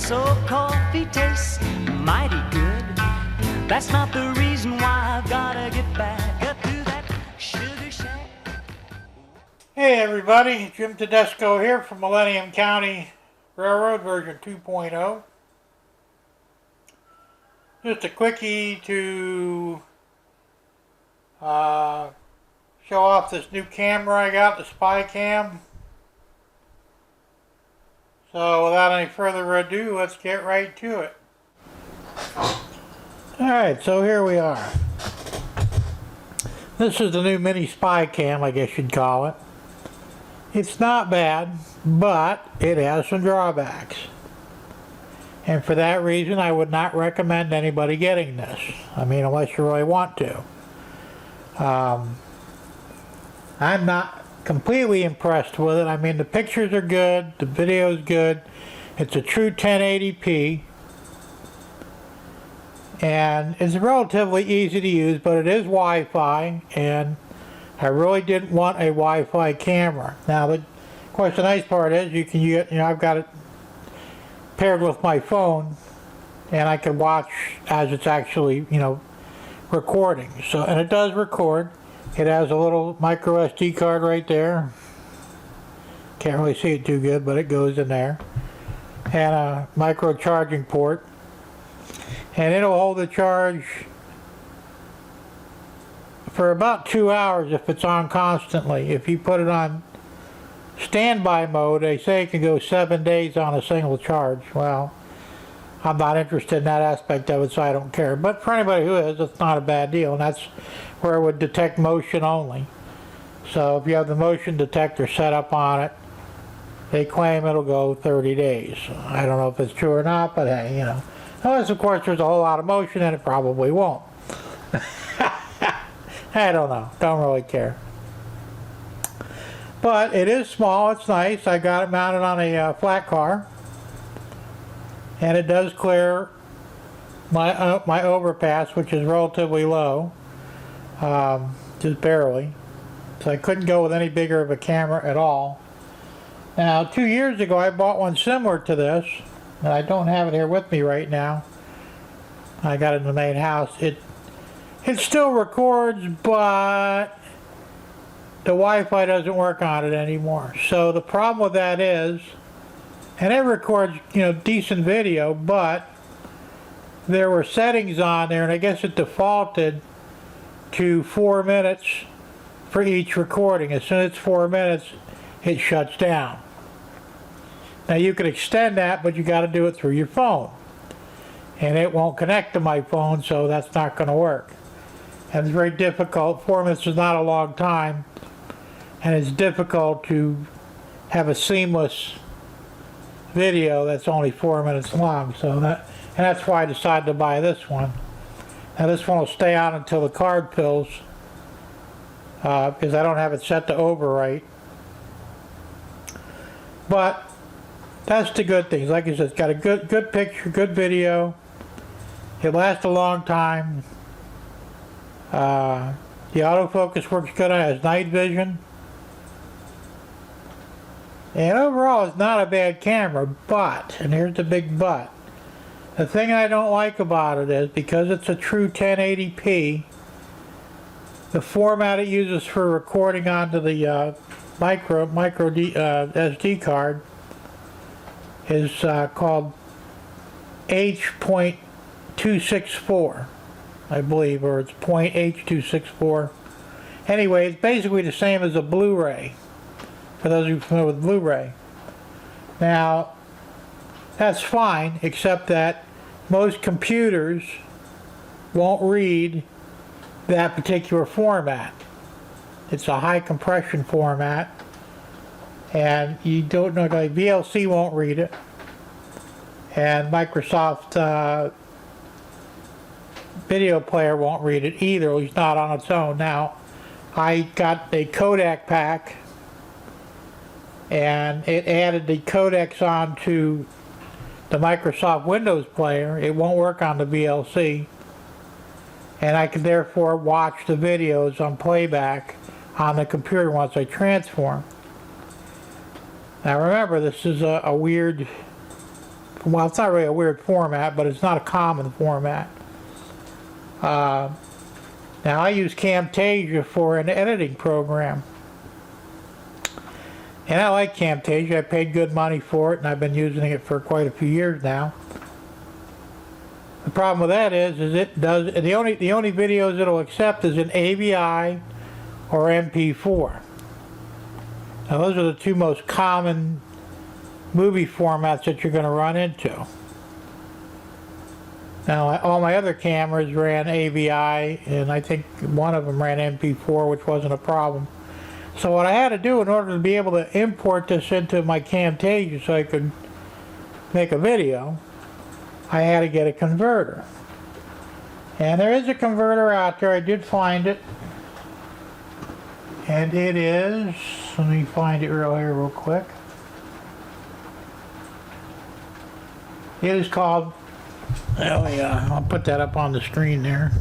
so coffee tastes mighty good. That's not the reason why I've gotta get back up to that sugar shack. Hey everybody, Jim Tedesco here from Millennium County RR version 2.0. Just a quickie to show off this new camera I got, the Spy Cam. So without any further ado, let's get right to it. Alright, so here we are. This is the new mini Spy Cam, I guess you'd call it. It's not bad, but it has some drawbacks. And for that reason, I would not recommend anybody getting this. I mean, unless you really want to. I'm not completely impressed with it. I mean, the pictures are good, the video is good. It's a true 1080p. And it's relatively easy to use, but it is Wi-Fi, and I really didn't want a Wi-Fi camera. Now, of course, the nice part is I've got it paired with my phone, and I can watch as it's actually, recording. So, and it does record. It has a little micro SD card right there. Can't really see it too good, but it goes in there. And a micro charging port. And it'll hold the charge for about 2 hours if it's on constantly. If you put it on standby mode, they say it can go 7 days on a single charge. Well, I'm not interested in that aspect of it, so I don't care. But for anybody who is, it's not a bad deal, and that's where it would detect motion only. So if you have the motion detector set up on it, they claim it'll go 30 days. I don't know if it's true or not, but hey, unless of course there's a whole lot of motion, and it probably won't. I don't know. Don't really care. But it is small. It's nice. I got it mounted on a flat car. And it does clear my overpass, which is relatively low. Just barely. So I couldn't go with any bigger of a camera at all. Now, 2 years ago, I bought one similar to this. And I don't have it here with me right now. I got it in the main house. It still records, but the Wi-Fi doesn't work on it anymore. So the problem with that is, and it records, decent video, but there were settings on there, and I guess it defaulted to 4 minutes for each recording. As soon as it's 4 minutes, it shuts down. Now you can extend that, but you got to do it through your phone. And it won't connect to my phone, so that's not going to work. And it's very difficult. 4 minutes is not a long time. And it's difficult to have a seamless video that's only 4 minutes long. And that's why I decided to buy this one. Now this one will stay on until the card fills, because I don't have it set to overwrite. But that's the good things. Like I said, it's got a good picture, good video. It lasts a long time. The autofocus works good. It has night vision. And overall, it's not a bad camera, but, and here's the big but, the thing I don't like about it is, because it's a true 1080p, the format it uses for recording onto the micro SD card is called H.264, I believe, or it's .H.264. Anyway, it's basically the same as a Blu-ray, for those of you familiar with Blu-ray. Now, that's fine, except that most computers won't read that particular format. It's a high compression format, and you don't know, like VLC won't read it, and Microsoft video player won't read it either, at least not on its own. Now, I got a codec pack, and it added the codecs onto the Microsoft Windows player. It won't work on the VLC, and I can therefore watch the videos on playback on the computer once I transform. Now remember, this is a weird well, it's not really a weird format, but it's not a common format. Now I use Camtasia for an editing program. And I like Camtasia. I paid good money for it, and I've been using it for quite a few years now. The problem with that is it does, the only videos it'll accept is in AVI or MP4. Now those are the two most common movie formats that you're going to run into. Now all my other cameras ran AVI, and I think one of them ran MP4, which wasn't a problem. So what I had to do in order to be able to import this into my Camtasia so I could make a video, I had to get a converter. And there is a converter out there. I did find it. And it is, let me find it real quick. It is called, oh yeah, I'll put that up on the screen there.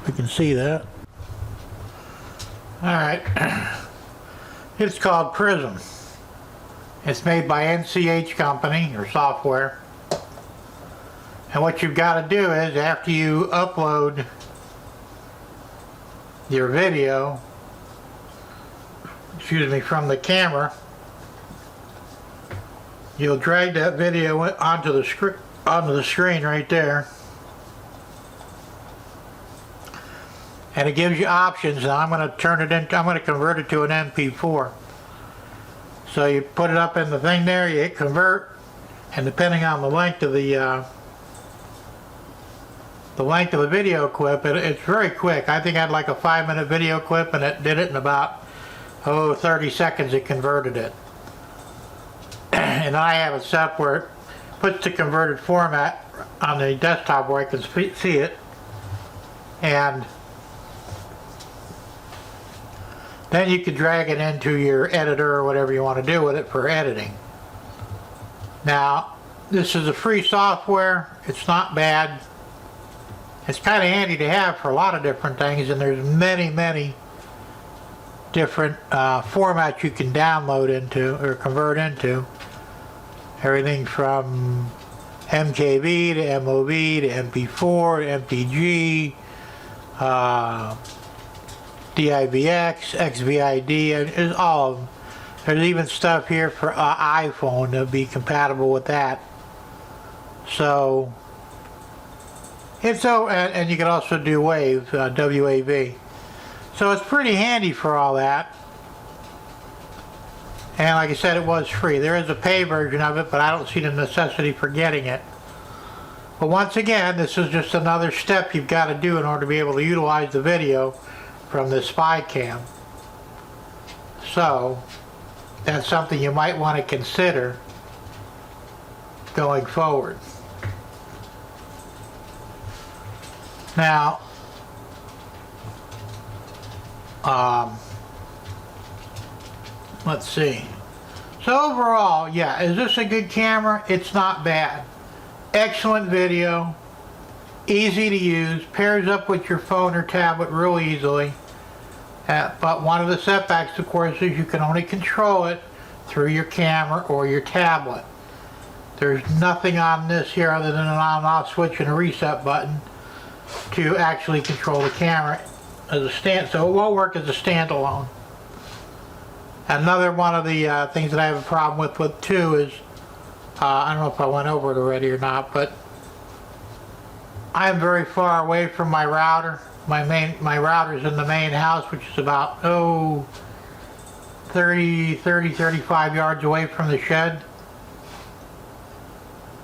You can see that. Alright. It's called Prism. It's made by NCH Company, or software. And what you've got to do is, after you upload your video, excuse me, from the camera, you'll drag that video onto the screen right there. And it gives you options. Now I'm going to convert it to an MP4. So you put it up in the thing there, you hit convert, and depending on the length of the video clip, it's very quick. I think I had like a 5-minute video clip, and it did it in about 30 seconds. It converted it. And I have it set up where it puts the converted format on the desktop where I can see it, and then you can drag it into your editor or whatever you want to do with it for editing. Now, this is a free software. It's not bad. It's kind of handy to have for a lot of different things, and there's many different formats you can download into or convert into. Everything from MKV to MOV to MP4 to MPG, DIVX, XVID, and there's all of them. There's even stuff here for iPhone to be compatible with that. So, and you can also do WAV, WAV. So it's pretty handy for all that. And like I said, it was free. There is a pay version of it, but I don't see the necessity for getting it. But once again, this is just another step you've got to do in order to be able to utilize the video from the spy cam. So that's something you might want to consider going forward. Now, let's see. So overall, yeah, is this a good camera? It's not bad. Excellent video, easy to use, pairs up with your phone or tablet real easily. But one of the setbacks, of course, is you can only control it through your camera or your tablet. There's nothing on this here other than an on-off switch and a reset button to actually control the camera as a so it won't work as a standalone. Another one of the things that I have a problem with too is, I don't know if I went over it already or not, but I'm very far away from my router. My router's in the main house, which is about 35 yards away from the shed.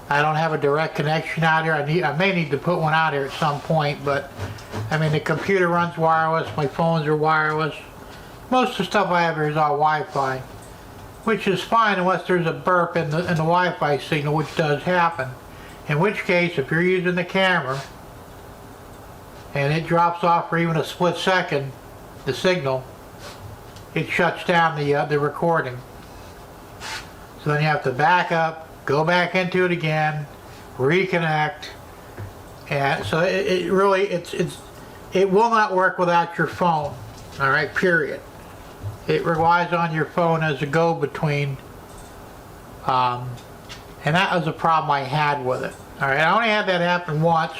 I don't have a direct connection out here. I may need to put one out here at some point, but I mean the computer runs wireless, my phones are wireless. Most of the stuff I have here is all Wi-Fi, which is fine unless there's a burp in the Wi-Fi signal, which does happen. In which case, if you're using the camera and it drops off for even a split second, the signal, it shuts down the recording. So then you have to back up, go back into it again, reconnect, and so it really it will not work without your phone. All right, period. it relies on your phone as a go-between. And that was a problem I had with it. Alright, I only had that happen once.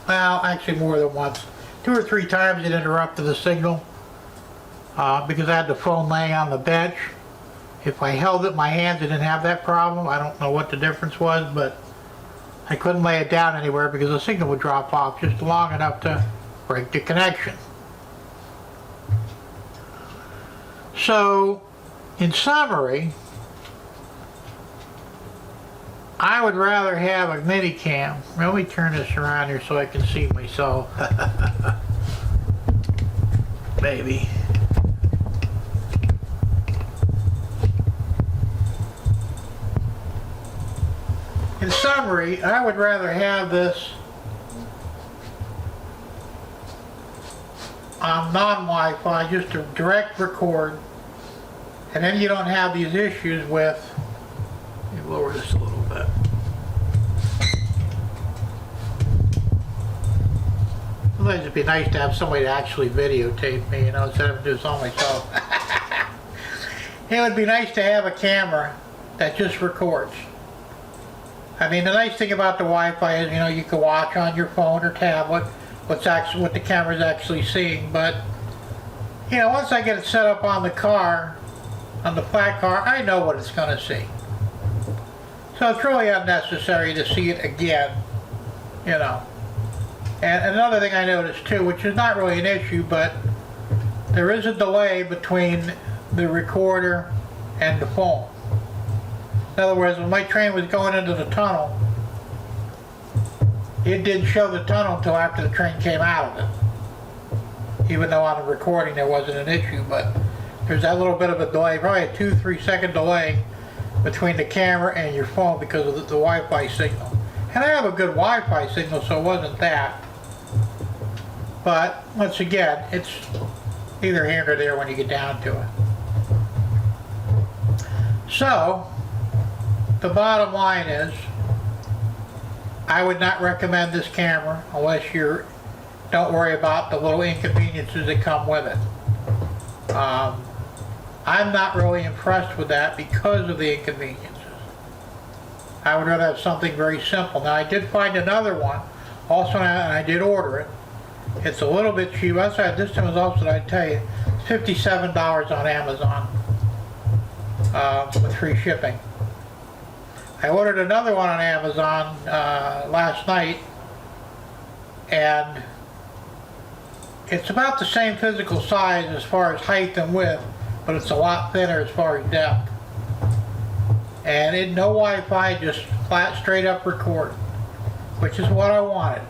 Well, actually more than once. 2 or 3 times it interrupted the signal. Because I had the phone laying on the bench. If I held it in my hands, it didn't have that problem. I don't know what the difference was, but I couldn't lay it down anywhere because the signal would drop off just long enough to break the connection. So, in summary, I would rather have a mini cam. Let me turn this around here so I can see myself. Maybe. In summary, I would rather have this on non-Wi-Fi, just to direct record, and then you don't have these issues with, let me lower this a little bit. Sometimes it'd be nice to have somebody to actually videotape me, you know, instead of doing this all myself. It would be nice to have a camera that just records. I mean, the nice thing about the Wi-Fi is, you know, you can watch on your phone or tablet what the camera's actually seeing, but, you know, once I get it set up on the car, on the flat car, I know what it's going to see. So it's really unnecessary to see it again, you know. And another thing I noticed too, which is not really an issue, but there is a delay between the recorder and the phone. In other words, when my train was going into the tunnel, it didn't show the tunnel until after the train came out of it. Even though on the recording there wasn't an issue, but there's that little bit of a delay, probably a 2-3 second delay between the camera and your phone because of the Wi-Fi signal. And I have a good Wi-Fi signal, so it wasn't that. But once again, it's either here or there when you get down to it. So, the bottom line is, I would not recommend this camera unless you don't worry about the little inconveniences that come with it. I'm not really impressed with that because of the inconveniences. I would rather have something very simple. Now, I did find another one, also, and I did order it. It's a little bit cheap. This time was also, I'd tell you, $57 on Amazon with free shipping. I ordered another one on Amazon last night, and it's about the same physical size as far as height and width, but it's a lot thinner as far as depth. And no Wi-Fi, just flat, straight up record, which is what I wanted.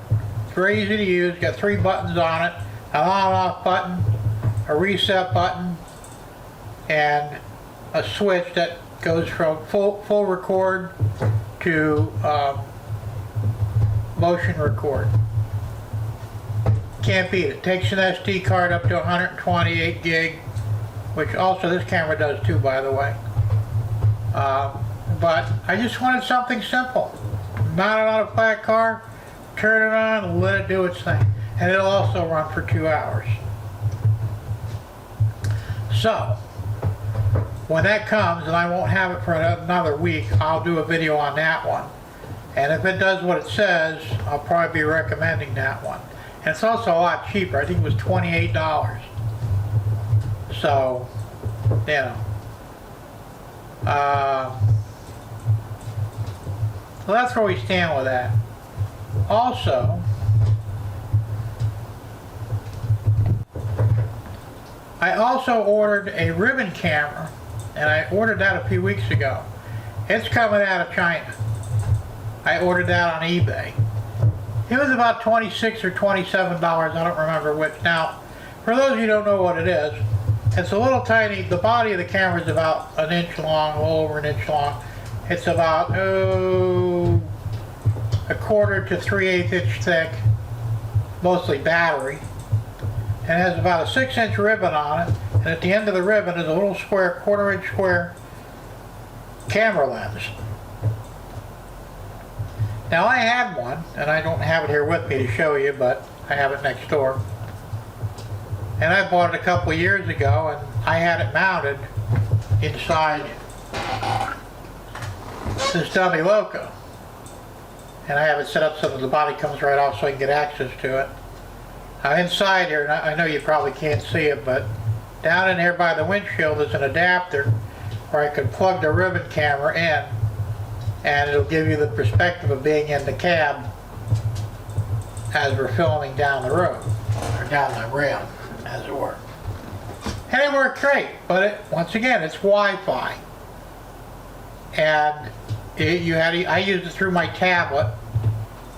It's very easy to use, got 3 buttons on it, an on and off button, a reset button, and a switch that goes from full record to motion record. Can't beat it. Takes an SD card up to 128 gig, which also this camera does too, by the way. But I just wanted something simple. Mount it on a flat car, turn it on, and let it do its thing. And it'll also run for 2 hours. So, when that comes, and I won't have it for another week, I'll do a video on that one. And if it does what it says, I'll probably be recommending that one. And it's also a lot cheaper. I think it was $28. So, you know. So that's where we stand with that. Also, I also ordered a ribbon camera, and I ordered that a few weeks ago. It's coming out of China. I ordered that on eBay. It was about $26 or $27, I don't remember which. Now, for those of you who don't know what it is, it's a little tiny, the body of the camera is about 1 inch long, a little over 1 inch long. It's about, 1/4 to 3/8 inch thick, mostly battery. And it has about a 6-inch ribbon on it, and at the end of the ribbon is a little square, 1/4 inch square camera lens. Now I had one, and I don't have it here with me to show you, but I have it next door. And I bought it a couple of years ago, and I had it mounted inside this dummy loco. And I have it set up so that the body comes right off so I can get access to it. Inside here, and I know you probably can't see it, but down in here by the windshield is an adapter where I can plug the ribbon camera in, and it'll give you the perspective of being in the cab as we're filming down the road, or down the rail, as it were. And it worked great, but once again, it's Wi-Fi. And I used it through my tablet,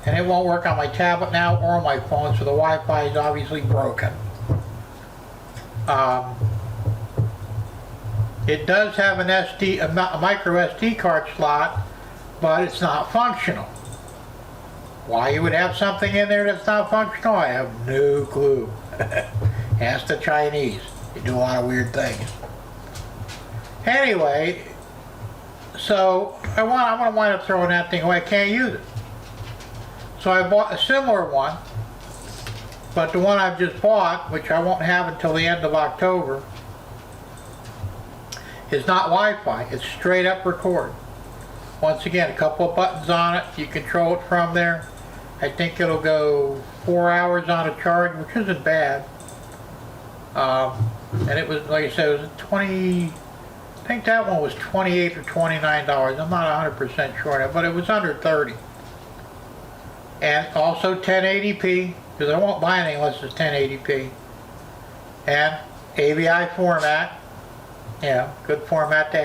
and it won't work on my tablet now or my phone, so the Wi-Fi is obviously broken. It does have a micro SD card slot, but it's not functional. Why you would have something in there that's not functional, I have no clue. Ask the Chinese. They do a lot of weird things. Anyway, so I'm going to wind up throwing that thing away. I can't use it. So I bought a similar one, but the one I've just bought, which I won't have until the end of October, is not Wi-Fi. It's straight up record. Once again, a couple of buttons on it. You control it from there. I think it'll go 4 hours on a charge, which isn't bad. And it was, like I said, it was 20. I think that one was $28 or $29. I'm not 100% sure, but it was under 30. And also 1080p, because I won't buy anything unless it's 1080p. And AVI format, good format to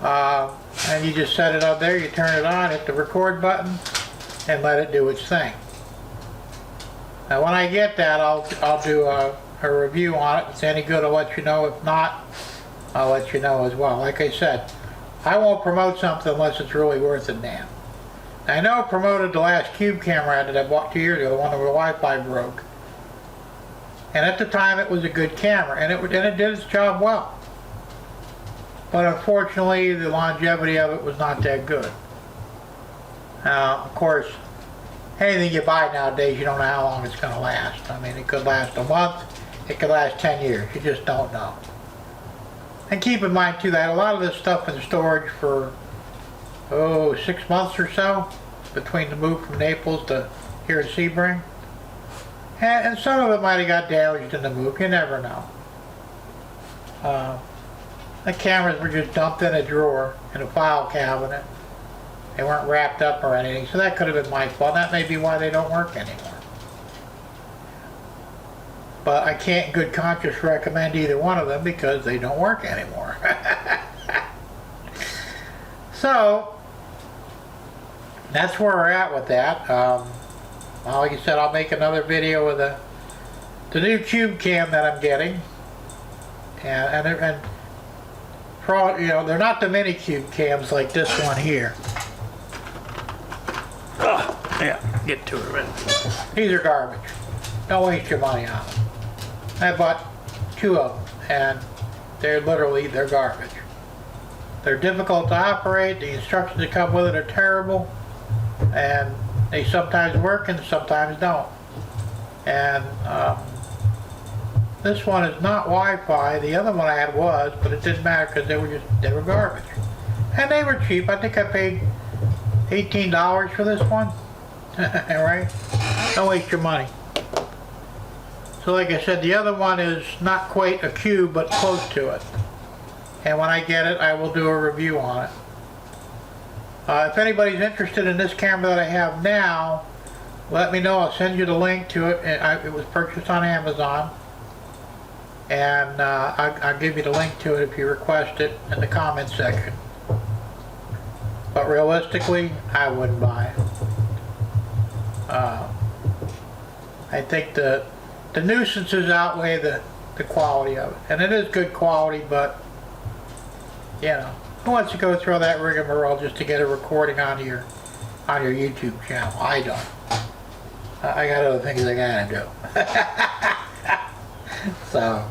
have. And you just set it up there, you turn it on, hit the record button, and let it do its thing. Now when I get that, I'll do a review on it. If it's any good, I'll let you know. If not, I'll let you know as well. Like I said, I won't promote something unless it's really worth a damn. I know I promoted the last Cube camera that I bought 2 years ago, the one where the Wi-Fi broke. And at the time it was a good camera, and it did its job well. But unfortunately, the longevity of it was not that good. Of course, anything you buy nowadays, you don't know how long it's going to last. I mean, it could last a month, it could last 10 years, you just don't know. And keep in mind too that a lot of this stuff in storage for 6 months or so, between the move from Naples to here at Sebring. And some of it might have got damaged in the move, you never know. The cameras were just dumped in a drawer in a file cabinet. They weren't wrapped up or anything, so that could have been my fault. That may be why they don't work anymore. But I can't in good conscience recommend either one of them because they don't work anymore. So, that's where we're at with that. Well, like I said, I'll make another video with the new Cube cam that I'm getting. And they're not the mini Cube cams like this one here. Yeah, get to it. These are garbage. Don't waste your money on them. I bought 2 of them, and they're garbage. They're difficult to operate. The instructions that come with it are terrible, and they sometimes work and sometimes don't. And this one is not Wi-Fi. The other one I had was, but it didn't matter because they were garbage, and they were cheap. I think I paid $18 for this one. Right? Don't waste your money. So like I said, the other one is not quite a Cube, but close to it. And when I get it, I will do a review on it. If anybody's interested in this camera that I have now, let me know. I'll send you the link to it. It was purchased on Amazon. And I'll give you the link to it if you request it in the comments section. But realistically, I wouldn't buy it. I think the nuisances outweigh the quality of it. And it is good quality, but, who wants to go through that rigmarole just to get a recording on your YouTube channel? I don't. I got other things I gotta do. So,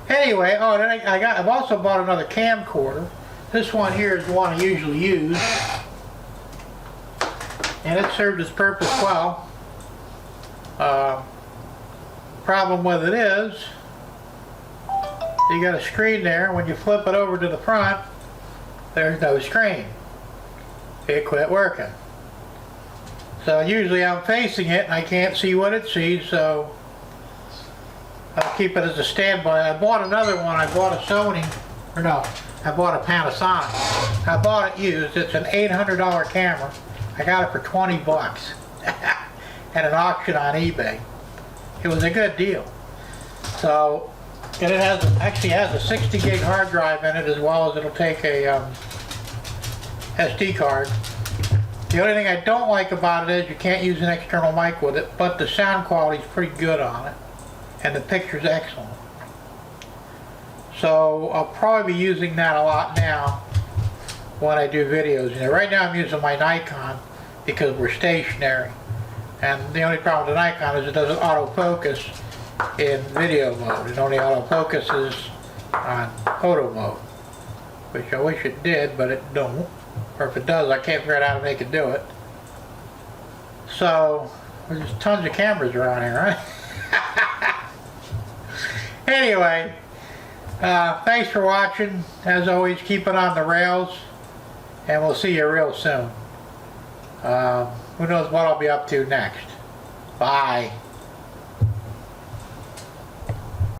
anyway, then I've also bought another camcorder. This one here is the one I usually use, and it served its purpose well. Problem with it is, You got a screen there. When you flip it over to the front, there's no screen. It quit working. So usually I'm facing it and I can't see what it sees, so I'll keep it as a standby. I bought another one. I bought a Sony, or no, I bought a Panasonic. I bought it used. It's an $800 camera. I got it for 20 bucks at an auction on eBay. It was a good deal. So, and it actually has a 60 gig hard drive in it, as well as it'll take a SD card. The only thing I don't like about it is you can't use an external mic with it, but the sound quality is pretty good on it, and the picture's excellent. So I'll probably be using that a lot now when I do videos. Right now I'm using my Nikon because we're stationary, and the only problem with the Nikon is it doesn't autofocus in video mode. It only autofocuses on photo mode, which I wish it did, but it don't. Or if it does, I can't figure out how to make it do it. So there's tons of cameras around here, right? Anyway, thanks for watching. As always, keep it on the rails, and we'll see you real soon. Who knows what I'll be up to next. Bye.